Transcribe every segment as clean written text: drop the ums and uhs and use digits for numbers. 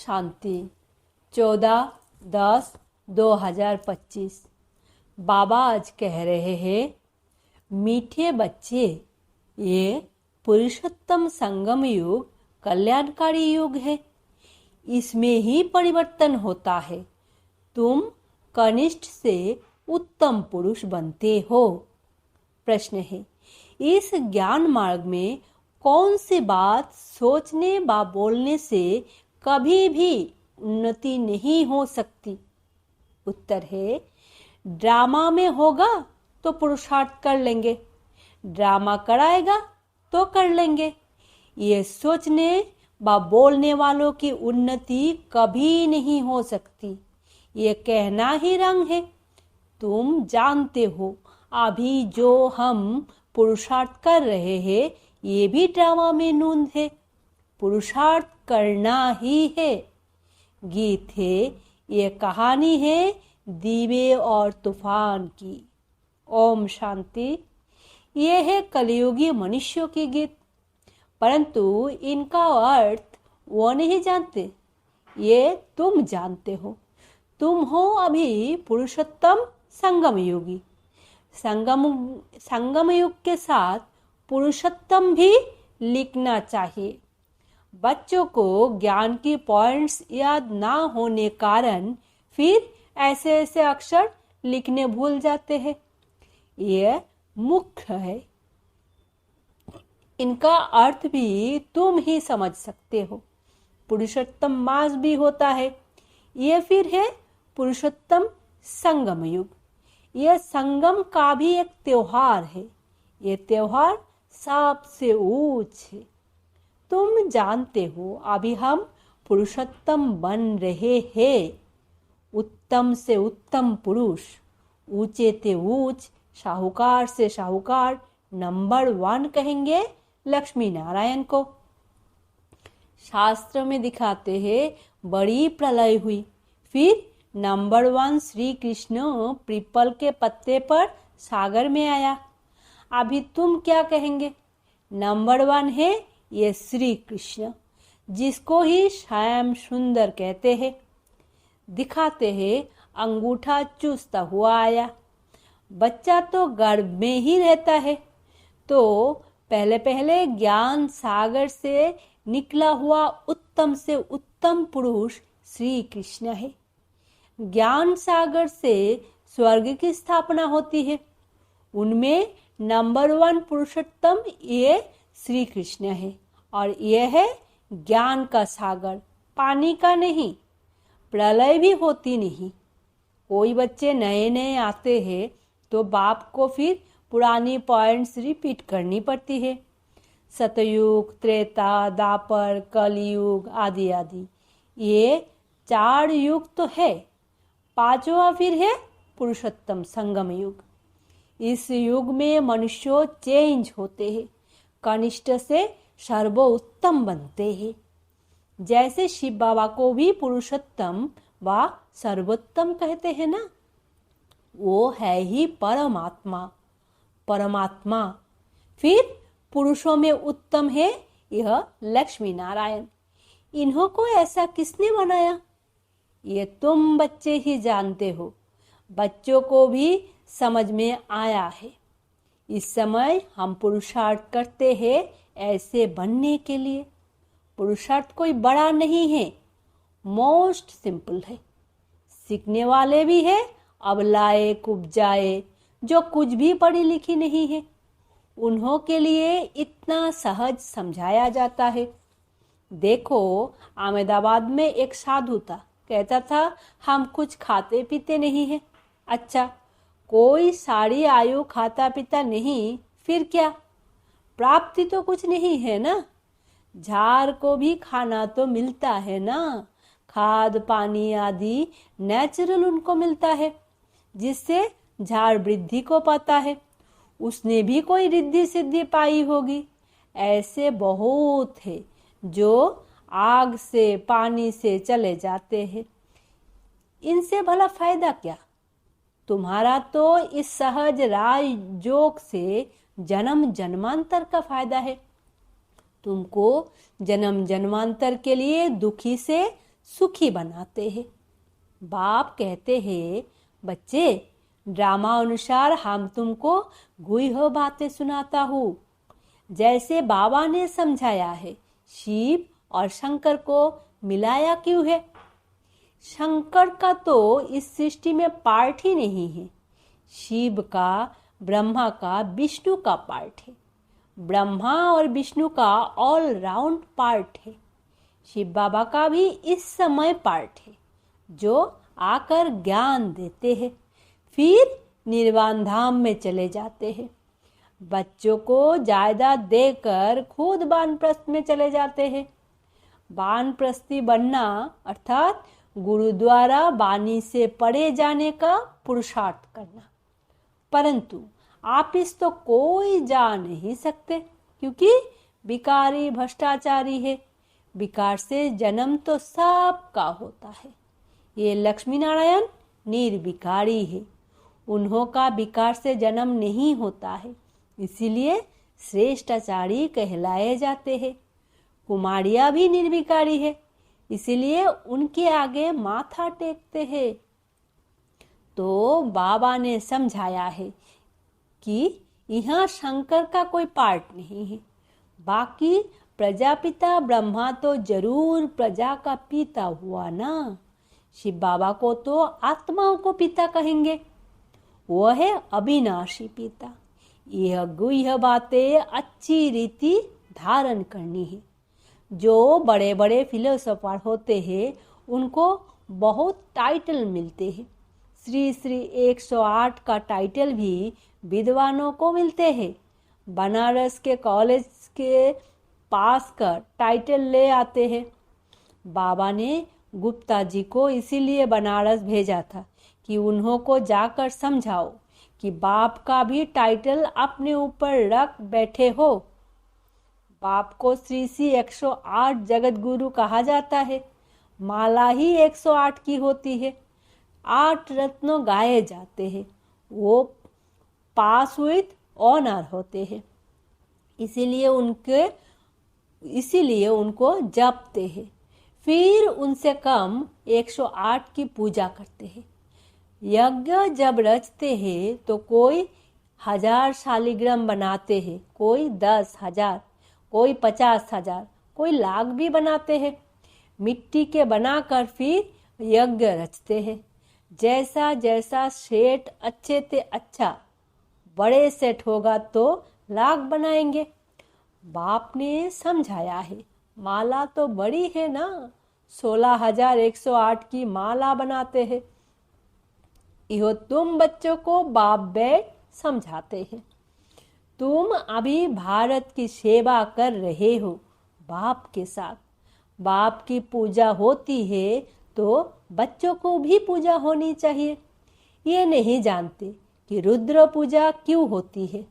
शांति 14/10/2025। बाबा आज कह रहे हैं, मीठे बच्चे, ये पुरुषोत्तम संगम युग कल्याणकारी युग है। इसमें ही परिवर्तन होता है। तुम कनिष्ठ से उत्तम पुरुष बनते हो। प्रश्न है, इस ज्ञान मार्ग में कौन सी बात सोचने व बोलने से कभी भी उन्नति नहीं हो सकती? उत्तर है, ड्रामा में होगा तो पुरुषार्थ कर लेंगे, ड्रामा कराएगा तो कर लेंगे। ये सोचने व बोलने वालों की उन्नति कभी नहीं हो सकती। ये कहना ही रंग है। तुम जानते हो, अभी जो हम पुरुषार्थ कर रहे हैं, ये भी ड्रामा में नूंद है। पुरुषार्थ करना ही है। गीत है, ये कहानी है दीवे और तूफान की। ओम शांति। ये है कलयुगी मनुष्यों की गीत, परंतु इनका अर्थ वो नहीं जानते। ये तुम जानते हो। तुम हो अभी पुरुषोत्तम संगम युगी। संगम युग के साथ पुरुषोत्तम भी लिखना चाहिए। बच्चों को ज्ञान की पॉइंट्स याद ना होने कारण फिर ऐसे ऐसे अक्षर लिखने भूल जाते हैं। यह मुख्य है। इनका अर्थ भी तुम ही समझ सकते हो। पुरुषोत्तम मास भी होता है। यह फिर है पुरुषोत्तम संगम युग। यह संगम का भी एक त्योहार है। यह त्योहार सबसे ऊंच है। तुम जानते हो, अभी हम पुरुषोत्तम बन रहे हैं। उत्तम से उत्तम पुरुष, ऊंचे ते ऊंच, साहूकार से साहूकार, नंबर 1 कहेंगे लक्ष्मी नारायण को। शास्त्र में दिखाते हैं, बड़ी प्रलय हुई, फिर नंबर 1 श्री कृष्ण पीपल के पत्ते पर सागर में आया। अभी तुम क्या कहेंगे? नंबर 1 है ये श्री कृष्ण, जिसको ही श्याम सुंदर कहते हैं। दिखाते हैं, अंगूठा चूसता हुआ आया। बच्चा तो गर्भ में ही रहता है, तो पहले पहले ज्ञान सागर से निकला हुआ उत्तम से उत्तम पुरुष श्री कृष्ण है। ज्ञान सागर से स्वर्ग की स्थापना होती है। उनमें नंबर 1 पुरुषोत्तम ये श्री कृष्ण है, और यह है ज्ञान का सागर, पानी का नहीं। प्रलय भी होती नहीं। कोई बच्चे नए नए आते हैं तो बाप को फिर पुरानी पॉइंट्स रिपीट करनी पड़ती है। सतयुग, त्रेता, दापर, कलयुग आदि आदि, ये 4 युग तो है। 5वां फिर है पुरुषोत्तम संगम युग। इस युग में मनुष्य चेंज होते हैं, कनिष्ठ से सर्वोत्तम बनते हैं। जैसे शिव बाबा को भी पुरुषोत्तम व सर्वोत्तम कहते हैं ना, वो है ही परमात्मा। परमात्मा फिर पुरुषों में उत्तम है यह लक्ष्मी नारायण। इन्हों को ऐसा किसने बनाया? ये तुम बच्चे ही जानते हो। बच्चों को भी समझ में आया है। इस समय हम पुरुषार्थ करते हैं ऐसे बनने के लिए। पुरुषार्थ कोई बड़ा नहीं है, मोस्ट सिंपल है। सीखने वाले भी है, अबलाए कुब्जाए, जो कुछ भी पढ़ी लिखी नहीं है, उन्हों के लिए इतना सहज समझाया जाता है। देखो, अहमदाबाद में एक साधु था, कहता था हम कुछ खाते पीते नहीं है। अच्छा, कोई सारी आयु खाता पीता नहीं, फिर क्या? प्राप्ति तो कुछ नहीं है ना। झाड़ को भी खाना तो मिलता है ना। खाद पानी आदि नेचुरल उनको मिलता है, जिससे झाड़ वृद्धि को पाता है। उसने भी कोई रिद्धि सिद्धि पाई होगी। ऐसे बहुत है जो आग से पानी से चले जाते हैं। इनसे भला फायदा क्या? तुम्हारा तो इस सहज राजयोग से जन्म जन्मांतर का फायदा है। तुमको जन्म जन्मांतर के लिए दुखी से सुखी बनाते हैं। बाप कहते हैं, बच्चे ड्रामा अनुसार हम तुमको गुह्य बातें सुनाता हूँ। जैसे बाबा ने समझाया है, शिव और शंकर को मिलाया क्यों है? शंकर का तो इस सृष्टि में पार्ट ही नहीं है। शिव का, ब्रह्मा का, विष्णु का पार्ट है। ब्रह्मा और विष्णु का ऑल राउंड पार्ट है। शिव बाबा का भी इस समय पार्ट है, जो आकर ज्ञान देते हैं, फिर निर्वाण धाम में चले जाते हैं। बच्चों को जायदाद देकर खुद वानप्रस्थ में चले जाते हैं। वानप्रस्थी बनना अर्थात गुरु द्वारा वाणी से पढ़े जाने का पुरुषार्थ करना। परंतु आप इस तो कोई जा नहीं सकते, क्योंकि विकारी भ्रष्टाचारी है। विकार से जन्म तो सबका होता है। ये लक्ष्मी नारायण निर्विकारी है, उन्हों का विकार से जन्म नहीं होता है, इसीलिए श्रेष्ठाचारी कहलाए जाते हैं। कुमारियां भी निर्विकारी है, इसीलिए उनके आगे माथा टेकते हैं। तो बाबा ने समझाया है कि यहाँ शंकर का कोई पार्ट नहीं है। बाकी प्रजापिता ब्रह्मा तो जरूर प्रजा का पिता हुआ ना। शिव बाबा को तो आत्माओं को पिता कहेंगे, वो है अविनाशी पिता। यह गुह्य बातें अच्छी रीति धारण करनी है। जो बड़े बड़े फिलोसोफर होते हैं उनको बहुत टाइटल मिलते हैं। श्री श्री 108 का टाइटल भी विद्वानों को मिलते हैं। बनारस के कॉलेज के पास कर टाइटल ले आते हैं। बाबा ने गुप्ता जी को इसीलिए बनारस भेजा था कि उन्हों को जाकर समझाओ कि बाप का भी टाइटल अपने ऊपर रख बैठे हो। बाप को श्री श्री 108 जगत गुरु कहा जाता है। माला ही 108 की होती है। 8 रत्नों गाए जाते हैं, वो पास विथ ऑनर होते हैं, इसीलिए उनको जपते हैं। फिर उनसे कम 108 की पूजा करते हैं। यज्ञ जब रचते हैं तो कोई 1000 शालिग्राम बनाते हैं, कोई 10,000, कोई 50,000, कोई लाख भी बनाते हैं। मिट्टी के बनाकर फिर यज्ञ रचते हैं। जैसा जैसा सेट अच्छे से अच्छा बड़े सेट होगा तो लाख बनाएंगे। बाप ने समझाया है, माला तो बड़ी है ना, 16,108 की माला बनाते हैं। यो तुम बच्चों को बाप बैठ समझाते हैं। तुम अभी भारत की सेवा कर रहे हो बाप के साथ। बाप की पूजा होती है तो बच्चों को भी पूजा होनी चाहिए। ये नहीं जानते कि रुद्र पूजा क्यों होती है।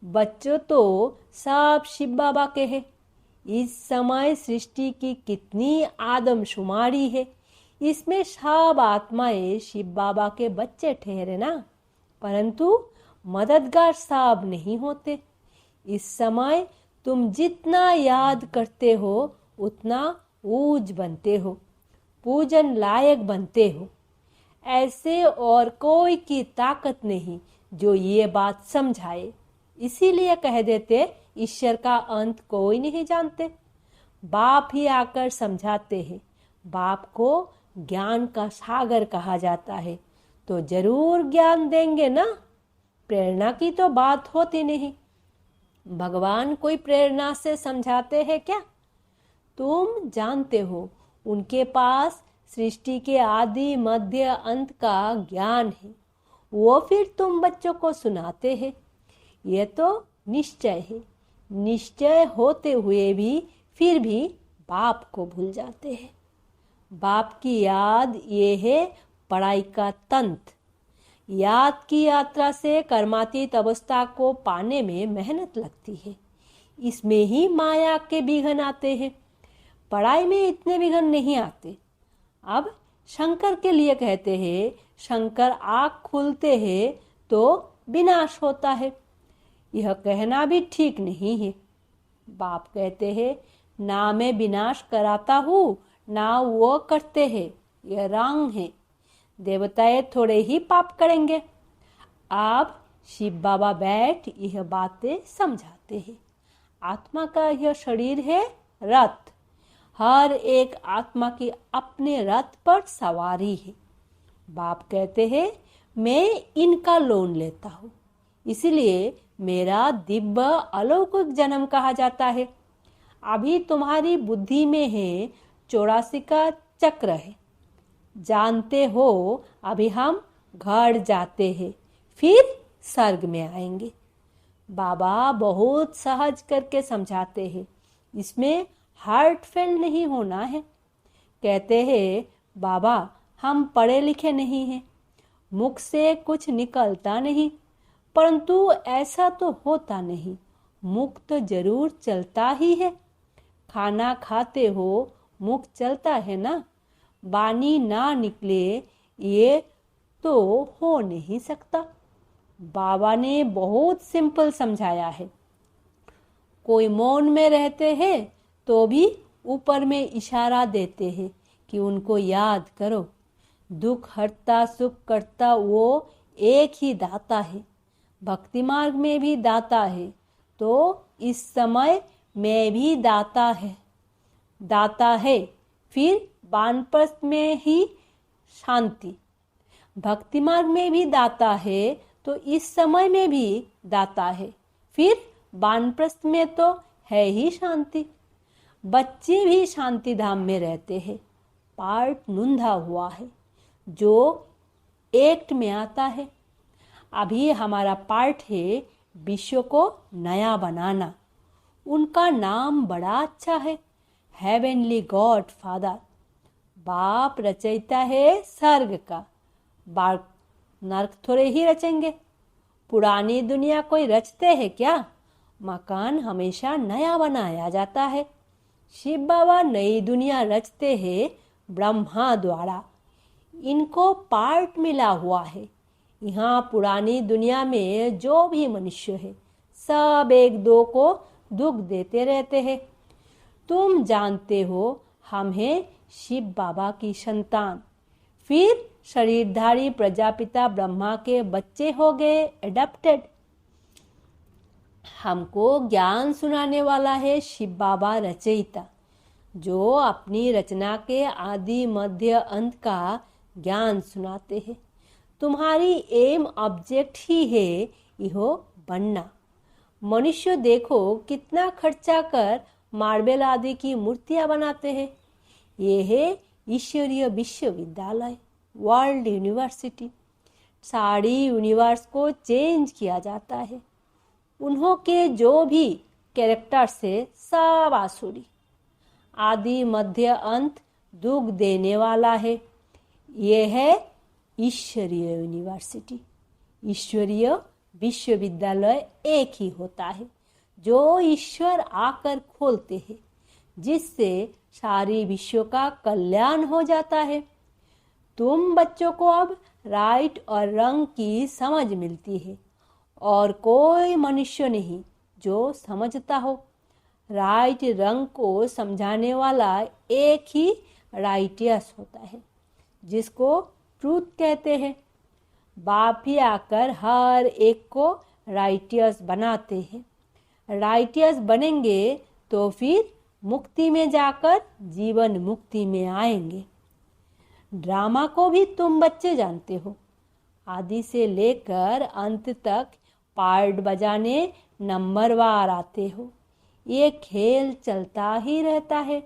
बच्चों तो सब शिव बाबा के हैं। इस समय सृष्टि की कितनी आदमशुमारी है, इसमें सब आत्माएं शिव बाबा के बच्चे ठहरे ना, परंतु मददगार सब नहीं होते। इस समय तुम जितना याद करते हो उतना ऊज बनते हो, पूजन लायक बनते हो। ऐसे और कोई की ताकत नहीं जो ये बात समझाए। इसीलिए कह देते ईश्वर का अंत कोई नहीं जानते। बाप ही आकर समझाते हैं। बाप को ज्ञान का सागर कहा जाता है, तो जरूर ज्ञान देंगे ना। प्रेरणा की तो बात होती नहीं। भगवान कोई प्रेरणा से समझाते हैं क्या? तुम जानते हो उनके पास सृष्टि के आदि मध्य अंत का ज्ञान है, वो फिर तुम बच्चों को सुनाते हैं। ये तो निश्चय है। निश्चय होते हुए भी फिर भी बाप को भूल जाते हैं। बाप की याद ये है पढ़ाई का तंत्र। याद की यात्रा से कर्मातीत अवस्था को पाने में मेहनत लगती है। इसमें ही माया के विघ्न आते हैं। पढ़ाई में इतने विघ्न नहीं आते। अब शंकर के लिए कहते हैं, शंकर आँख खुलते हैं तो विनाश होता है। यह कहना भी ठीक नहीं है। बाप कहते हैं, ना मैं विनाश कराता हूँ ना वो करते हैं, यह रंग है। देवताएं थोड़े ही पाप करेंगे। अब शिव बाबा बैठ यह बातें समझाते हैं। आत्मा का यह शरीर है रथ। हर एक आत्मा की अपने रथ पर सवारी है। बाप कहते हैं मैं इनका लोन लेता हूँ, इसलिए मेरा दिव्य अलौकिक जन्म कहा जाता है। अभी तुम्हारी बुद्धि में है 84 का चक्र है। जानते हो अभी हम घर जाते हैं, फिर स्वर्ग में आएंगे। बाबा बहुत सहज करके समझाते हैं, इसमें हार्ट फेल नहीं होना है। कहते हैं बाबा हम पढ़े लिखे नहीं हैं, मुख से कुछ निकलता नहीं, परंतु ऐसा तो होता नहीं, मुख तो जरूर चलता ही है। खाना खाते हो मुख चलता है ना, वाणी ना निकले ये तो हो नहीं सकता। बाबा ने बहुत सिंपल समझाया है। कोई मौन में रहते हैं तो भी ऊपर में इशारा देते हैं कि उनको याद करो। दुख हरता सुख करता वो एक ही दाता है। भक्ति मार्ग में भी दाता है, तो इस समय मैं भी दाता है। फिर वानप्रस्थ में ही शांति। भक्ति मार्ग में भी दाता है, तो इस समय में भी दाता है। फिर वानप्रस्थ में तो है ही शांति। बच्चे भी शांति धाम में रहते हैं। पार्ट नूंधा हुआ है जो एक्ट में आता है। अभी हमारा पार्ट है विश्व को नया बनाना। उनका नाम बड़ा अच्छा है, हेवनली गॉड फादर। बाप रचयिता है स्वर्ग का, बाप नर्क थोड़े ही रचेंगे। पुरानी दुनिया कोई रचते हैं क्या? मकान हमेशा नया बनाया जाता है। शिव बाबा नई दुनिया रचते हैं ब्रह्मा द्वारा। इनको पार्ट मिला हुआ है। यहाँ पुरानी दुनिया में जो भी मनुष्य है सब एक दो को दुख देते रहते हैं। तुम जानते हो हम हैं शिव बाबा की संतान। फिर शरीरधारी प्रजापिता ब्रह्मा के बच्चे हो गए एडॉप्टेड। हमको ज्ञान सुनाने वाला है शिव बाबा रचयिता, जो अपनी रचना के आदि मध्य अंत का ज्ञान सुनाते हैं। तुम्हारी एम ऑब्जेक्ट ही है इहो बनना। मनुष्य देखो कितना खर्चा कर मार्बल आदि की मूर्तियां बनाते हैं। ये है ईश्वरीय विश्वविद्यालय, वर्ल्ड यूनिवर्सिटी। सारी यूनिवर्स को चेंज किया जाता है। उन्हों के जो भी कैरेक्टर से सब आसुरी, आदि मध्य अंत दुख देने वाला है। ये है ईश्वरीय यूनिवर्सिटी। ईश्वरीय विश्वविद्यालय एक ही होता है जो ईश्वर आकर खोलते हैं, जिससे सारी विश्व का कल्याण हो जाता है। तुम बच्चों को अब राइट और रंग की समझ मिलती है, और कोई मनुष्य नहीं जो समझता हो। राइट रंग को समझाने वाला एक ही राइटियस होता है, जिसको ट्रूथ कहते हैं। बाप ही आकर हर एक को राइटियस बनाते हैं। राइटियस बनेंगे तो फिर मुक्ति में जाकर जीवन मुक्ति में आएंगे। ड्रामा को भी तुम बच्चे जानते हो। आदि से लेकर अंत तक पार्ट बजाने नंबरवार आते हो। ये खेल चलता ही रहता है।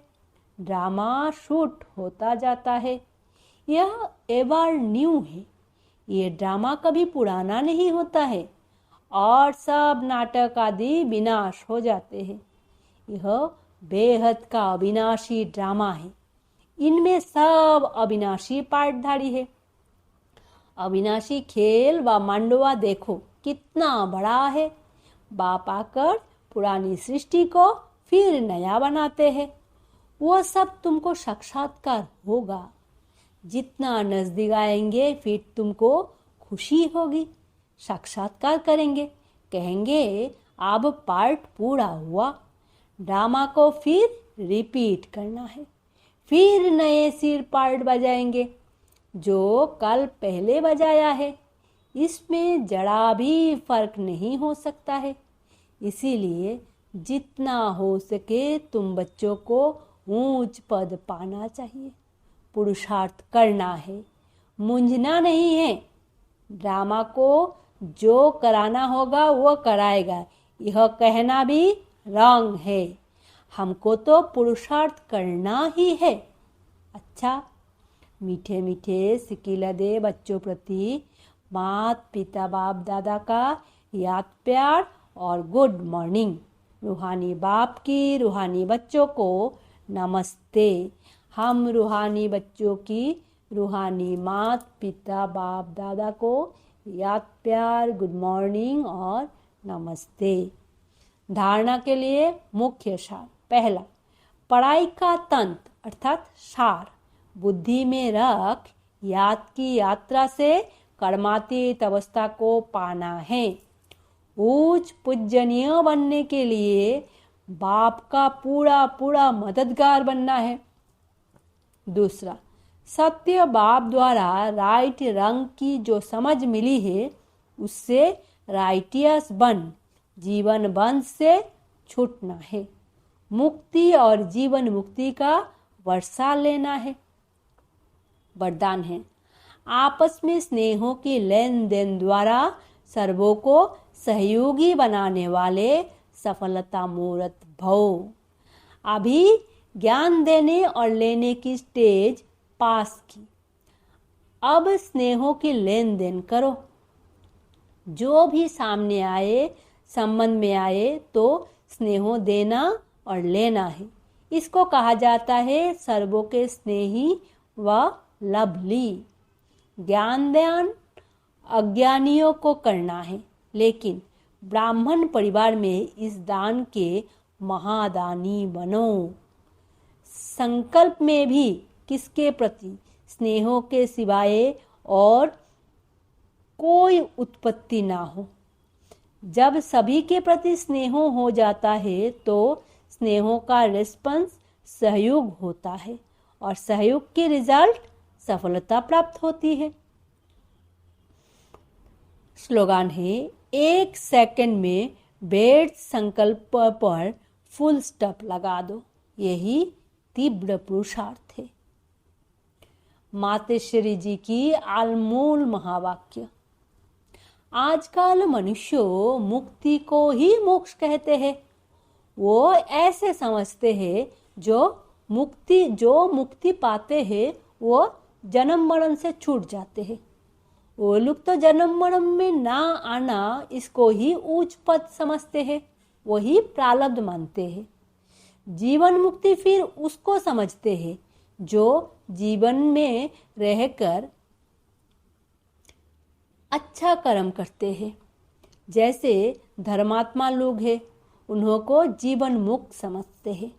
ड्रामा शूट होता जाता है। यह एवर न्यू है। ये ड्रामा कभी पुराना नहीं होता है, और सब नाटक आदि विनाश हो जाते हैं। यह बेहद का अविनाशी ड्रामा है। इनमें सब अविनाशी पार्टधारी है। अविनाशी खेल व मांडवा देखो कितना बड़ा है। बाप आकर पुरानी सृष्टि को फिर नया बनाते हैं। वो सब तुमको साक्षात्कार होगा। जितना नजदीक आएंगे फिर तुमको खुशी होगी। साक्षात्कार करेंगे, कहेंगे अब पार्ट पूरा हुआ। ड्रामा को फिर रिपीट करना है। फिर नए सिर पार्ट बजाएंगे जो कल पहले बजाया है। इसमें जरा भी फर्क नहीं हो सकता है। इसीलिए जितना हो सके तुम बच्चों को ऊंच पद पाना चाहिए, पुरुषार्थ करना है, मूंझना नहीं है। ड्रामा को जो कराना होगा वो कराएगा, यह कहना भी रॉन्ग है। हमको तो पुरुषार्थ करना ही है। अच्छा, मीठे मीठे सिकिला दे बच्चों प्रति मात पिता बाप दादा का याद प्यार और गुड मॉर्निंग। रूहानी बाप की रूहानी बच्चों को नमस्ते। हम रूहानी बच्चों की रूहानी मात पिता बाप दादा को याद प्यार, गुड मॉर्निंग और नमस्ते। धारणा के लिए मुख्य सार। पहला, पढ़ाई का तंत्र अर्थात सार बुद्धि में रख याद की यात्रा से कर्मातीत अवस्था को पाना है। उच्च पूजनीय बनने के लिए बाप का पूरा पूरा मददगार बनना है। दूसरा, सत्य बाप द्वारा राइट रंग की जो समझ मिली है उससे राइटियस बन जीवन बंध से छूटना है। मुक्ति और जीवन मुक्ति का वर्षा लेना है। वरदान है, आपस में स्नेहों की लेन देन द्वारा सर्वों को सहयोगी बनाने वाले सफलता मूर्त भव। अभी ज्ञान देने और लेने की स्टेज पास की, अब स्नेहों की लेन देन करो। जो भी सामने आए, संबंध में आए तो स्नेहों देना और लेना है। इसको कहा जाता है सर्वों के स्नेही व लवली। ज्ञान दान अज्ञानियों को करना है, लेकिन ब्राह्मण परिवार में इस दान के महादानी बनो। संकल्प में भी किसके प्रति स्नेहों के सिवाय और कोई उत्पत्ति ना हो। जब सभी के प्रति स्नेह हो जाता है तो स्नेहों का रिस्पॉन्स सहयोग होता है और सहयोग के रिजल्ट सफलता प्राप्त होती है। स्लोगान है, एक सेकंड में बेड संकल्प पर फुल स्टॉप लगा दो, यही तीव्र पुरुषार्थ है। मातेश्वरी जी की अनमोल महावाक्य। आजकल मनुष्य मुक्ति को ही मोक्ष कहते हैं। वो ऐसे समझते हैं जो मुक्ति पाते हैं वो जन्म मरण से छूट जाते हैं। वो लोग तो जन्म मरण में ना आना इसको ही उच्च पद समझते हैं, वही प्रारब्ध मानते हैं। जीवन मुक्ति फिर उसको समझते हैं जो जीवन में रहकर अच्छा कर्म करते हैं। जैसे धर्मात्मा लोग हैं, उन्हों को जीवन मुक्त समझते हैं।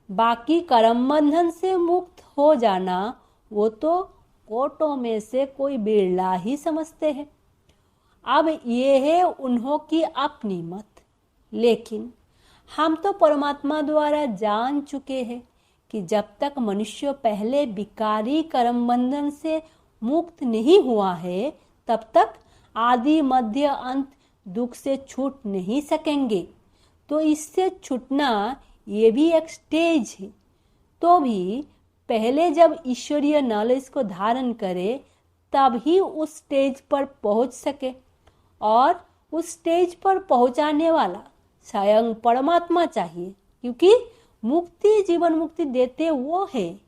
बाकी कर्म बंधन से मुक्त हो जाना वो तो कोटों में से कोई बिरला ही समझते हैं। अब ये है उन्हों की अपनी मत, लेकिन हम तो परमात्मा द्वारा जान चुके हैं कि जब तक मनुष्य पहले विकारी कर्म बंधन से मुक्त नहीं हुआ है तब तक आदि मध्य अंत दुख से छूट नहीं सकेंगे। तो इससे छूटना ये भी एक स्टेज है। तो भी पहले जब ईश्वरीय नॉलेज को धारण करे तब ही उस स्टेज पर पहुंच सके, और उस स्टेज पर पहुंचाने वाला स्वयं परमात्मा चाहिए, क्योंकि मुक्ति जीवन मुक्ति देते वो है।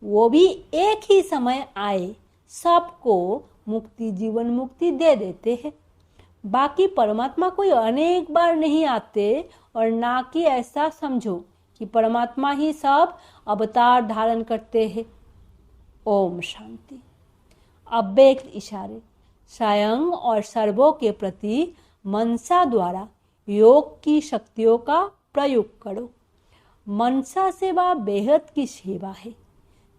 वो भी एक ही समय आए सबको मुक्ति जीवन मुक्ति दे देते हैं। बाकी परमात्मा कोई अनेक बार नहीं आते, और ना कि ऐसा समझो कि परमात्मा ही सब अवतार धारण करते हैं। ओम शांति। अव्यक्त इशारे स्वयं और सर्वों के प्रति मनसा द्वारा योग की शक्तियों का प्रयोग करो। मनसा सेवा बेहद की सेवा है।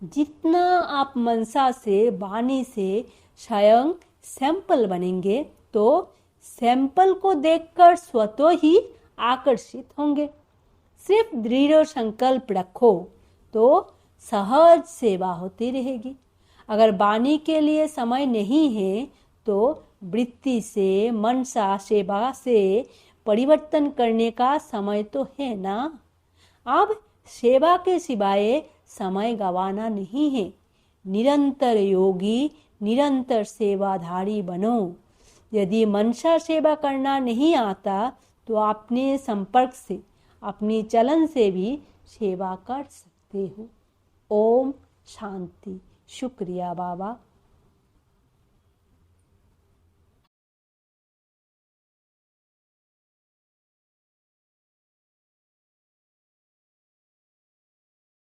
जितना आप मनसा से वाणी से स्वयं सैंपल बनेंगे तो सैंपल को देखकर स्वतः ही आकर्षित होंगे। सिर्फ दृढ़ संकल्प रखो तो सहज सेवा होती रहेगी। अगर वाणी के लिए समय नहीं है तो वृत्ति से, मनसा सेवा से परिवर्तन करने का समय तो है ना। अब सेवा के सिवाय समय गंवाना नहीं है। निरंतर योगी, निरंतर सेवाधारी बनो। यदि मनसा सेवा करना नहीं आता तो अपने संपर्क से, अपनी चलन से भी सेवा कर सकते हो। ओम शांति। शुक्रिया बाबा।